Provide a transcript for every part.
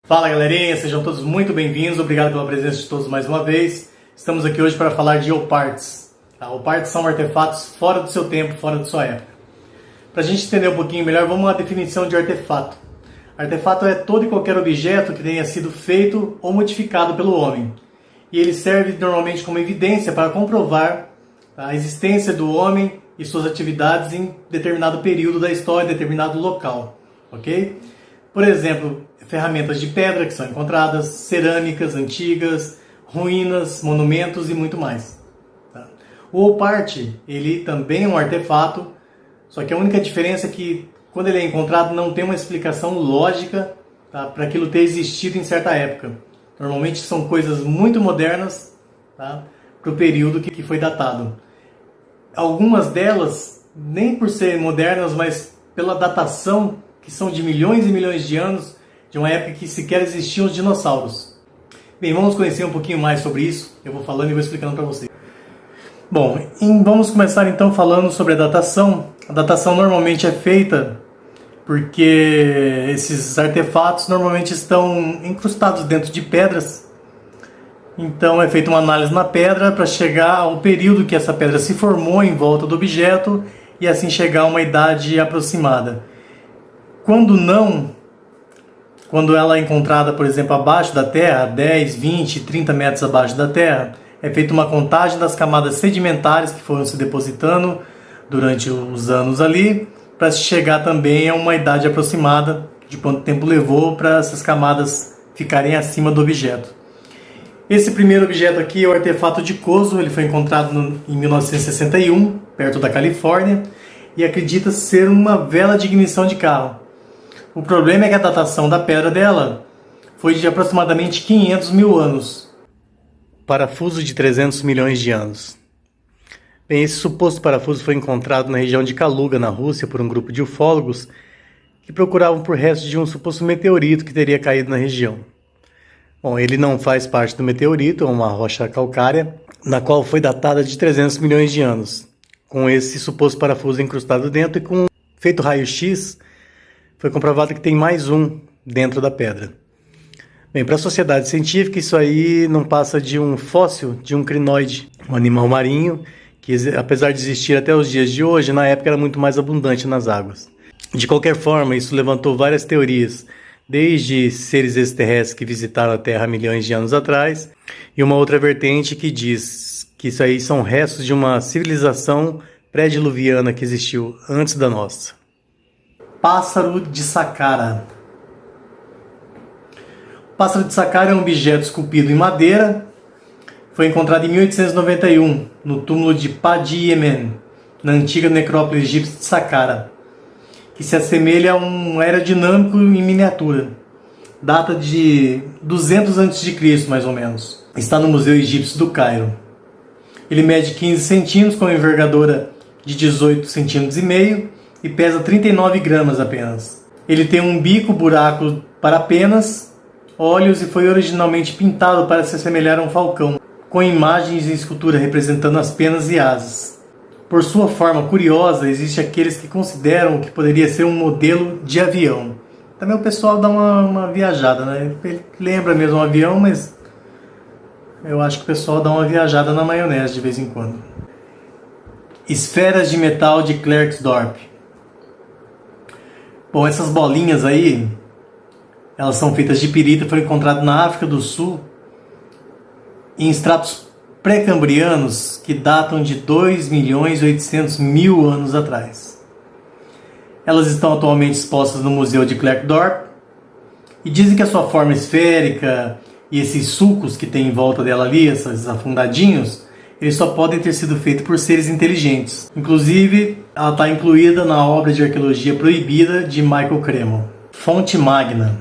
Fala galerinha, sejam todos muito bem-vindos, obrigado pela presença de todos mais uma vez. Estamos aqui hoje para falar de Oparts. Oparts são artefatos fora do seu tempo, fora da sua época. Para a gente entender um pouquinho melhor, vamos à definição de artefato. Artefato é todo e qualquer objeto que tenha sido feito ou modificado pelo homem. E ele serve normalmente como evidência para comprovar a existência do homem e suas atividades em determinado período da história, determinado local. Ok? Por exemplo, ferramentas de pedra que são encontradas, cerâmicas antigas, ruínas, monumentos e muito mais. O Opart, ele também é um artefato, só que a única diferença é que quando ele é encontrado não tem uma explicação lógica para aquilo ter existido em certa época. Normalmente são coisas muito modernas para o período que foi datado. Algumas delas, nem por serem modernas, mas pela datação, que são de milhões e milhões de anos, de uma época que sequer existiam os dinossauros. Bem, vamos conhecer um pouquinho mais sobre isso. Eu vou falando e vou explicando para vocês. Bom, vamos começar então falando sobre a datação. A datação normalmente é feita porque esses artefatos normalmente estão incrustados dentro de pedras. Então é feita uma análise na pedra para chegar ao período que essa pedra se formou em volta do objeto e assim chegar a uma idade aproximada. Quando ela é encontrada, por exemplo, abaixo da Terra, 10, 20, 30 metros abaixo da Terra, é feita uma contagem das camadas sedimentares que foram se depositando durante os anos ali, para se chegar também a uma idade aproximada de quanto tempo levou para essas camadas ficarem acima do objeto. Esse primeiro objeto aqui é o artefato de Kozo, ele foi encontrado em 1961, perto da Califórnia, e acredita ser uma vela de ignição de carro. O problema é que a datação da pedra dela foi de aproximadamente 500 mil anos. Parafuso de 300 milhões de anos. Bem, esse suposto parafuso foi encontrado na região de Kaluga, na Rússia, por um grupo de ufólogos que procuravam por restos de um suposto meteorito que teria caído na região. Bom, ele não faz parte do meteorito, é uma rocha calcária, na qual foi datada de 300 milhões de anos, com esse suposto parafuso incrustado dentro e com feito raio-x, foi comprovado que tem mais um dentro da pedra. Bem, para a sociedade científica, isso aí não passa de um fóssil de um crinoide, um animal marinho, que apesar de existir até os dias de hoje, na época era muito mais abundante nas águas. De qualquer forma, isso levantou várias teorias, desde seres extraterrestres que visitaram a Terra há milhões de anos atrás, e uma outra vertente que diz que isso aí são restos de uma civilização pré-diluviana que existiu antes da nossa. Pássaro de Saqqara. O pássaro de Saqqara é um objeto esculpido em madeira. Foi encontrado em 1891 no túmulo de Padi Yemen, na antiga necrópole egípcia de Saqqara, que se assemelha a um aerodinâmico em miniatura. Data de 200 a.C., mais ou menos. Está no Museu Egípcio do Cairo. Ele mede 15 centímetros com envergadura de 18,5 centímetros e pesa 39 gramas apenas. Ele tem um bico buraco para penas, olhos e foi originalmente pintado para se assemelhar a um falcão, com imagens em escultura representando as penas e asas. Por sua forma curiosa, existem aqueles que consideram que poderia ser um modelo de avião. Também o pessoal dá uma viajada, né? Ele lembra mesmo um avião, mas eu acho que o pessoal dá uma viajada na maionese de vez em quando. Esferas de metal de Klerksdorp. Bom, essas bolinhas aí, elas são feitas de pirita, foram encontradas na África do Sul em estratos pré-cambrianos que datam de 2.800.000 anos atrás. Elas estão atualmente expostas no Museu de Klerksdorp e dizem que a sua forma esférica e esses sulcos que tem em volta dela ali, esses afundadinhos, eles só podem ter sido feitos por seres inteligentes. Inclusive, ela está incluída na obra de arqueologia proibida de Michael Cremo. Fonte Magna.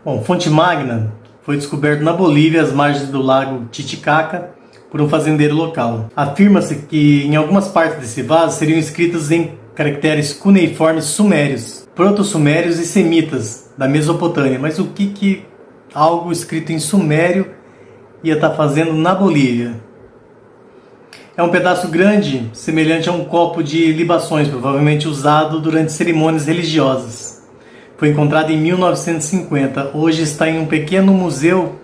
Bom, Fonte Magna foi descoberto na Bolívia, às margens do lago Titicaca, por um fazendeiro local. Afirma-se que em algumas partes desse vaso seriam escritas em caracteres cuneiformes sumérios, proto-sumérios e semitas da Mesopotâmia. Mas o que algo escrito em sumério ia estar fazendo na Bolívia? É um pedaço grande, semelhante a um copo de libações, provavelmente usado durante cerimônias religiosas. Foi encontrado em 1950. Hoje está em um pequeno museu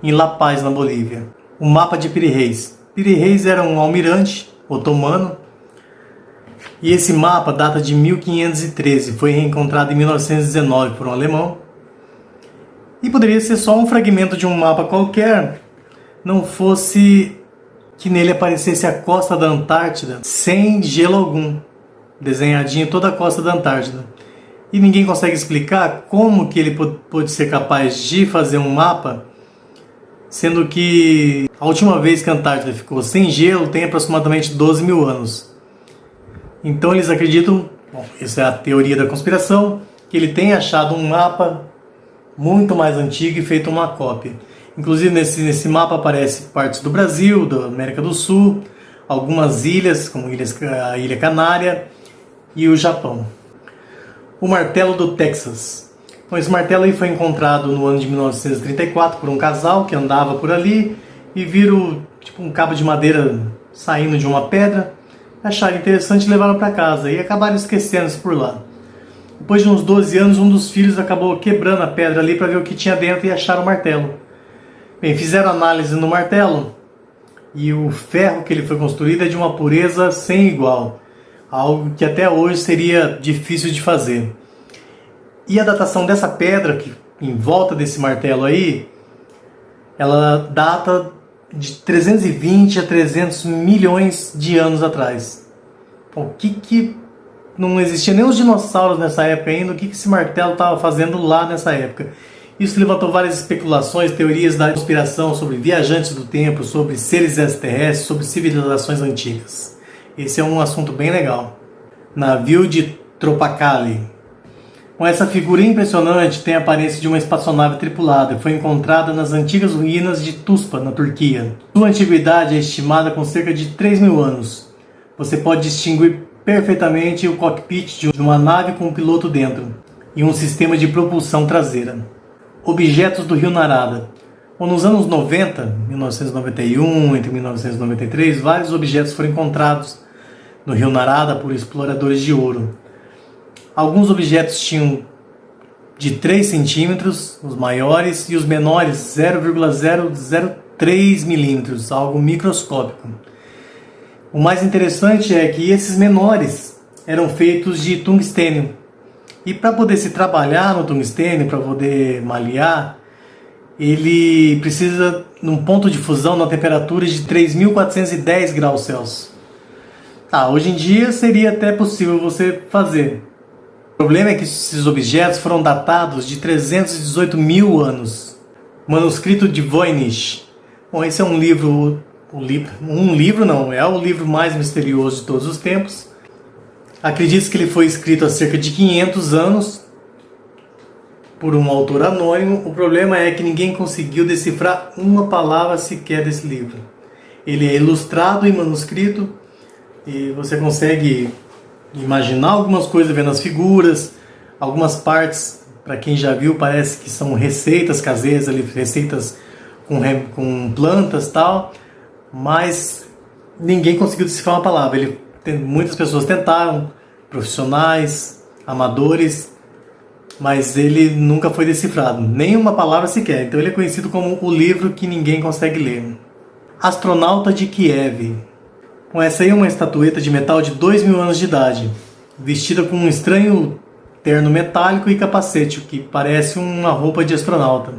em La Paz, na Bolívia. O mapa de Piri Reis. Piri Reis era um almirante otomano e esse mapa data de 1513. Foi reencontrado em 1919 por um alemão. E poderia ser só um fragmento de um mapa qualquer, não fosse que nele aparecesse a costa da Antártida sem gelo algum, desenhadinho toda a costa da Antártida. E ninguém consegue explicar como que ele pôde ser capaz de fazer um mapa, sendo que a última vez que a Antártida ficou sem gelo tem aproximadamente 12 mil anos. Então eles acreditam, bom, essa é a teoria da conspiração, que ele tenha achado um mapa muito mais antigo e feito uma cópia. Inclusive nesse mapa aparecem partes do Brasil, da América do Sul, algumas ilhas, como a Ilha Canária e o Japão. O martelo do Texas. Bom, esse martelo aí foi encontrado no ano de 1934 por um casal que andava por ali e viram tipo um cabo de madeira saindo de uma pedra, acharam interessante e levaram para casa e acabaram esquecendo isso por lá. Depois de uns 12 anos, um dos filhos acabou quebrando a pedra ali para ver o que tinha dentro e acharam o martelo. Bem, fizeram análise no martelo e o ferro que ele foi construído é de uma pureza sem igual, algo que até hoje seria difícil de fazer. E a datação dessa pedra, que em volta desse martelo aí, ela data de 320 a 300 milhões de anos atrás. O que não existia nem os dinossauros nessa época ainda, o que esse martelo estava fazendo lá nessa época? Isso levantou várias especulações, teorias da conspiração sobre viajantes do tempo, sobre seres extraterrestres, sobre civilizações antigas. Esse é um assunto bem legal. Navio de Tropacali. Com essa figura impressionante, tem a aparência de uma espaçonave tripulada e foi encontrada nas antigas ruínas de Tuspa, na Turquia. Sua antiguidade é estimada com cerca de 3 mil anos. Você pode distinguir perfeitamente o cockpit de uma nave com um piloto dentro e um sistema de propulsão traseira. Objetos do Rio Narada. Bom, nos anos 90, 1991, entre 1993, vários objetos foram encontrados no Rio Narada por exploradores de ouro. Alguns objetos tinham de 3 centímetros, os maiores, e os menores 0,003 milímetros, algo microscópico. O mais interessante é que esses menores eram feitos de tungstênio. E para poder se trabalhar no tungstênio, para poder malear, ele precisa de um ponto de fusão na temperatura de 3.410 graus Celsius. Hoje em dia seria até possível você fazer. O problema é que esses objetos foram datados de 318 mil anos. Manuscrito de Voynich. Bom, esse é um livro... é o livro mais misterioso de todos os tempos. Acredita-se que ele foi escrito há cerca de 500 anos por um autor anônimo. O problema é que ninguém conseguiu decifrar uma palavra sequer desse livro. Ele é ilustrado em manuscrito e você consegue imaginar algumas coisas vendo as figuras, algumas partes, para quem já viu, parece que são receitas caseiras, receitas com plantas e tal, mas ninguém conseguiu decifrar uma palavra. Muitas pessoas tentaram, profissionais, amadores, mas ele nunca foi decifrado, nem uma palavra sequer. Então ele é conhecido como o livro que ninguém consegue ler. Astronauta de Kiev. Bom, essa aí é uma estatueta de metal de 2 mil anos de idade, vestida com um estranho terno metálico e capacete, que parece uma roupa de astronauta.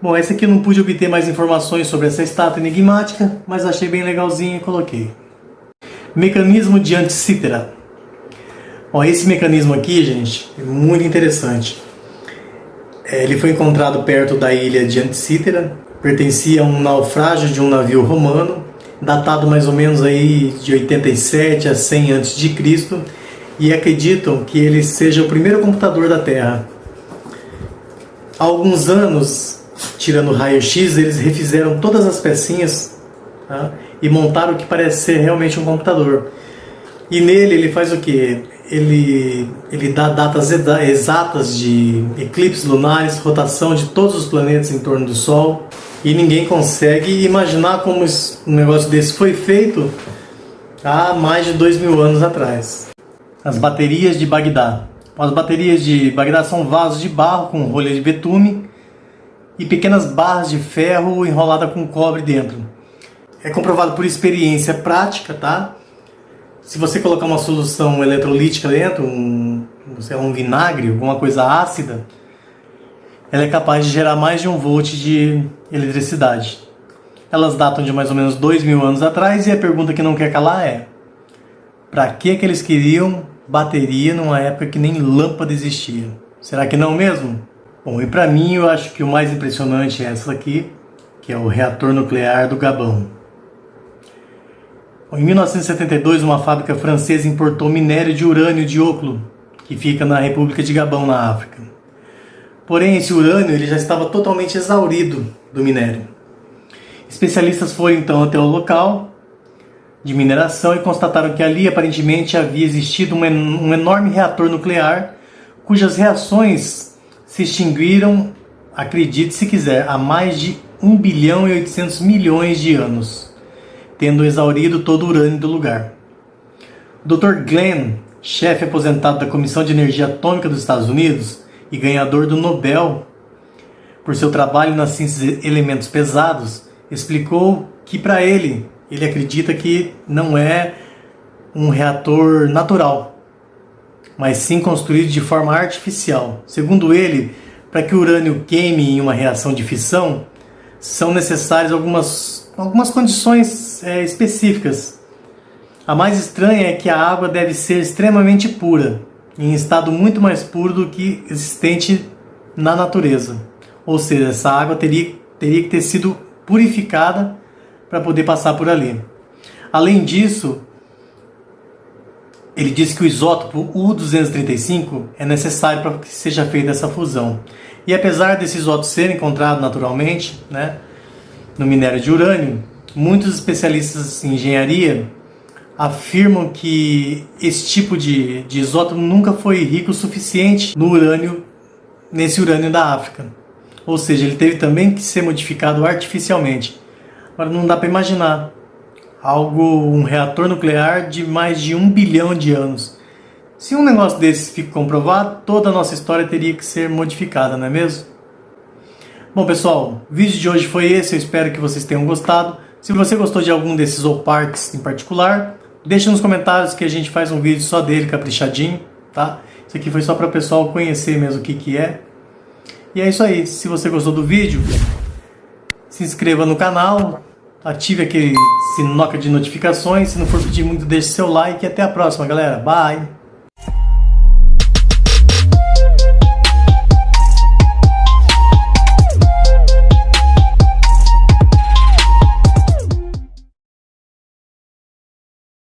Bom, essa aqui eu não pude obter mais informações sobre essa estátua enigmática, mas achei bem legalzinho e coloquei. Mecanismo de Anticythera. Bom, esse mecanismo aqui, gente, é muito interessante. Ele foi encontrado perto da ilha de Anticythera, pertencia a um naufrágio de um navio romano, datado mais ou menos aí de 87 a 100 a.C., e acreditam que ele seja o primeiro computador da Terra. Há alguns anos, tirando o raio-x, eles refizeram todas as pecinhas, tá? E montaram o que parece ser realmente um computador. E nele ele faz o quê? Ele dá datas exatas de eclipses lunares, rotação de todos os planetas em torno do Sol. E ninguém consegue imaginar como um negócio desse foi feito há mais de 2 mil anos atrás. As baterias de Bagdá. As baterias de Bagdá são vasos de barro com rolha de betume e pequenas barras de ferro enrolada com cobre dentro. É comprovado por experiência prática, tá? Se você colocar uma solução eletrolítica dentro, um vinagre, alguma coisa ácida, ela é capaz de gerar mais de 1 volt de eletricidade. Elas datam de mais ou menos 2.000 anos atrás e a pergunta que não quer calar é: para que eles queriam bateria numa época que nem lâmpada existia? Será que não mesmo? Bom, e para mim eu acho que o mais impressionante é essa aqui, que é o reator nuclear do Gabão. Em 1972, uma fábrica francesa importou minério de urânio dioclo, que fica na República de Gabão, na África. Porém, esse urânio ele já estava totalmente exaurido do minério. Especialistas foram então até o local de mineração e constataram que ali aparentemente havia existido um enorme reator nuclear, cujas reações se extinguiram, acredite se quiser, há mais de 1 bilhão e 800 milhões de anos, tendo exaurido todo o urânio do lugar. O Dr. Glenn, chefe aposentado da Comissão de Energia Atômica dos Estados Unidos e ganhador do Nobel por seu trabalho nas ciências de elementos pesados, explicou que para ele acredita que não é um reator natural, mas sim construído de forma artificial. Segundo ele, para que o urânio queime em uma reação de fissão, são necessárias algumas condições específicas. A mais estranha é que a água deve ser extremamente pura, em estado muito mais puro do que existente na natureza. Ou seja, essa água teria que ter sido purificada para poder passar por ali. Além disso, ele disse que o isótopo U-235 é necessário para que seja feita essa fusão. E apesar desses isótopos serem encontrados naturalmente, no minério de urânio, muitos especialistas em engenharia afirmam que esse tipo de isótopo nunca foi rico o suficiente nesse urânio da África. Ou seja, ele teve também que ser modificado artificialmente. Agora não dá para imaginar um reator nuclear de mais de 1 bilhão de anos. Se um negócio desse fica comprovado, toda a nossa história teria que ser modificada, não é mesmo? Bom pessoal, o vídeo de hoje foi esse, eu espero que vocês tenham gostado. Se você gostou de algum desses Zooparks em particular, deixa nos comentários que a gente faz um vídeo só dele, caprichadinho, tá? Isso aqui foi só para o pessoal conhecer mesmo o que é. E é isso aí, se você gostou do vídeo, se inscreva no canal, ative aquele sinoca de notificações, se não for pedir muito, deixe seu like e até a próxima, galera. Bye!